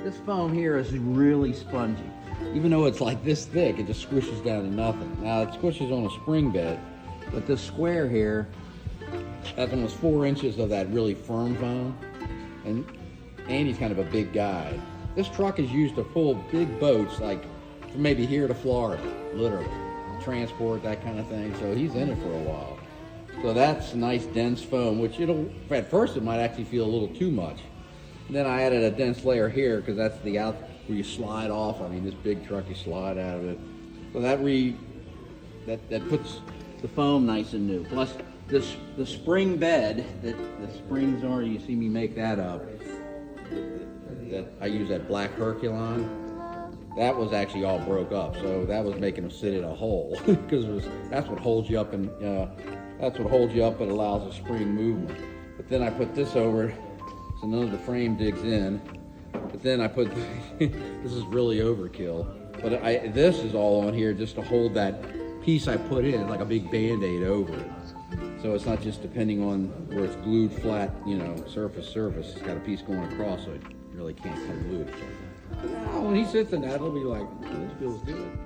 This foam here is really spongy. Even though it's like this thick, it just squishes down to nothing. Now it squishes on a spring bed, but this square here has almost 4 inches of that really firm foam. And Andy's kind of a big guy. This truck is used to pull big boats, like from maybe here to Florida, literally. Transport, that kind of thing. So he's in it for a while. So that's nice dense foam, which at first it might actually feel a little too much. Then I added a dense layer here because that's the out where you slide off. I mean, this big truck, you slide out of it. So that puts the foam nice and new. Plus, the spring bed that the springs are, you see me make that up. That I use that black Herculon. That was actually all broke up, so that was making them sit in a hole because that's what holds you up and allows the spring movement. But then I put this over. So none of the frame digs in, but then I put, this is really overkill, but this is all on here just to hold that piece I put in, like a big Band-Aid over it. So it's not just depending on where it's glued flat, surface. It's got a piece going across, so it really can't come loose. Now, when he sits in that, it'll be like, oh, this feels good.